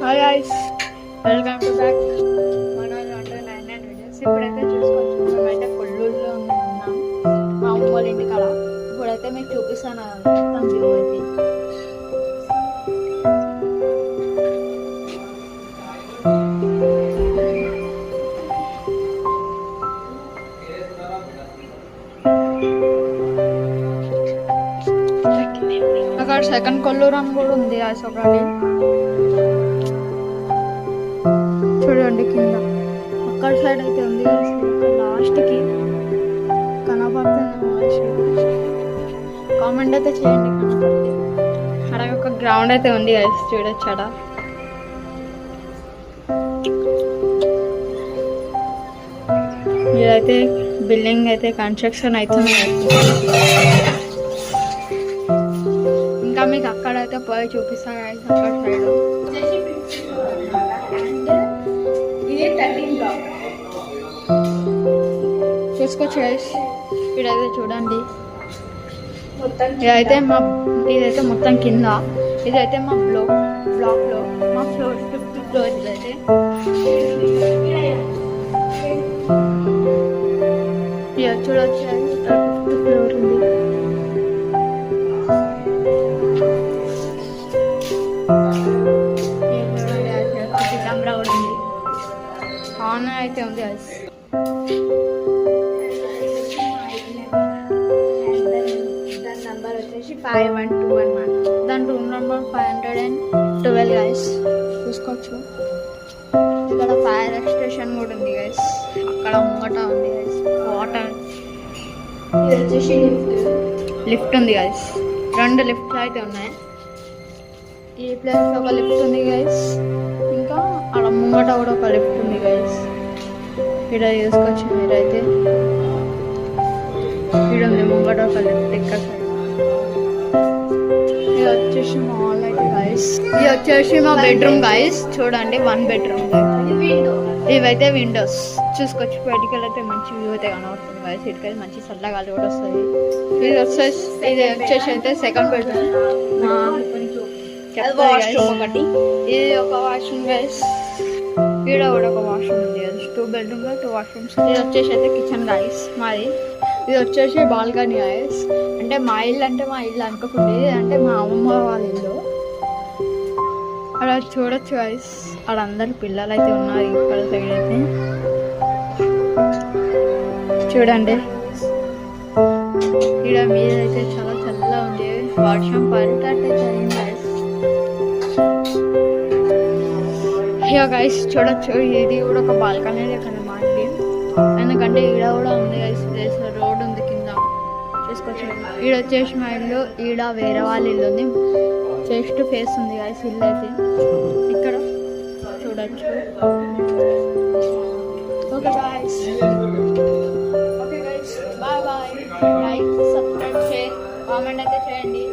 Hi guys, welcome to back Manoj అంటే 99 videos. ఇప్పుడైతే చూసుకోవచ్చు, మేమైతే కొల్లూరులో ఉన్నాం మా అమ్మ వాళ్ళ ఇంటికాడ. ఇప్పుడైతే మీకు చూపిస్తాను మొత్తం వ్యూ అయితే. అక్కడ సెకండ్ కొల్లూరు అని కూడా ఉంది ఒకటి, చూడండి కింద అక్కడ సైడ్ అయితే ఉంది లాస్ట్కి కనపడుతుంది. కామెంట్ అయితే చేయండి కనపడితే. అక్కడ ఒక గ్రౌండ్ అయితే ఉంది గైస్, చూడొచ్చు. అక్కడ ఇదైతే బిల్డింగ్ అయితే కన్స్ట్రక్షన్ అవుతుంది. ఇంకా మీకు అక్కడైతే పోయి చూపిస్తా గైస్. అక్కడ సైడ్ చూసుకోవచ్చు గైస్. ఇదైతే చూడండి, ఇదైతే మొత్తం కింద. ఇదైతే మా బ్లాక్లో మా ఫ్లోర్ 5th ఫ్లోర్. ఇదైతే చూడవచ్చు, 5th ఫ్లోర్ ఉంది. కెమెరా కూడా ఉంది, ఆన్ అయితే ఉంది గైస్. నెంబర్ వచ్చేసి 5121. దాని రూమ్ నెంబర్ 512 గైస్. చూసుకోవచ్చు. ఇక్కడ ఫైర్ స్టేషన్ కూడా ఉంది గైస్. అక్కడ ముంగట ఉంది గైస్ వాటర్. ఇది వచ్చేసి లిఫ్ట్ ఉంది గైస్. 2 లిఫ్ట్లు అయితే ఉన్నాయి. ఈ ప్లేస్లో ఒక లిఫ్ట్ ఉంది గైస్. ఇంకా అక్కడ ముంగట కూడా ఒక లిఫ్ట్ ఉంది గైస్. ఇక్కడ చూసుకోవచ్చు మీరైతే. ఇక్కడ ఉంది ముంగట ఒక లిఫ్ట్. ఇక్కడ ఇది వచ్చేసి మా హాల్ అయితే గైస్. ఇది వచ్చేసి మా బెడ్రూమ్ గైస్. చూడండి, 1 బెడ్రూమ్. ఇవైతే విండోస్. చూసుకోవచ్చు, బయటికి అయితే మంచి వ్యూ అయితే కనబడుతుంది గైస్. ఇటుకైతే మంచి చల్లగాలి కూడా వస్తుంది. ఇది వచ్చేసి అయితే సెకండ్ బెడ్రూమ్. ఒకటి ఇది ఒక వాష్రూమ్ గైస్. ఈడ కూడా ఒక వాష్రూమ్ ఉంది గైస్. 2 బెడ్రూమ్లో 2 వాష్రూమ్స్. ఇది వచ్చేసి అయితే కిచెన్ గైస్ మాది. ఇది వచ్చేసి బాల్కనీ గైస్. అంటే మా ఇల్లు అనుకోకుండా, అంటే మా అమ్మమ్మ వాళ్ళ ఇల్లు. అలా చూడొచ్చు గైస్. అక్కడ అందరు పిల్లలు అయితే ఉన్నారు. ఇక్కడ సైడ్ అయితే చూడండి. ఇక్కడ మీద అయితే చాలా చల్లగా ఉంది. వర్షం పడేటట్టు జరిగింది గైస్. గైస్ చూడొచ్చు, ఇది కూడా ఒక బాల్కనీ లెక్కనే మాది. ఎందుకంటే ఈడ కూడా ఉంది గైస్ ప్లేస్. రోడ్ ఉంది కింద. చూసుకోవచ్చు. ఈడ వచ్చేసి మా ఇల్లు. ఈడ వేరే వాళ్ళ ఇల్లు ఉంది. ఫేస్ టు ఫేస్ ఉంది గైస్ ఇల్లు అయితే. ఇక్కడ చూడొచ్చు. Okay guys, bye bye. Like, subscribe, share, comment అయితే చేయండి.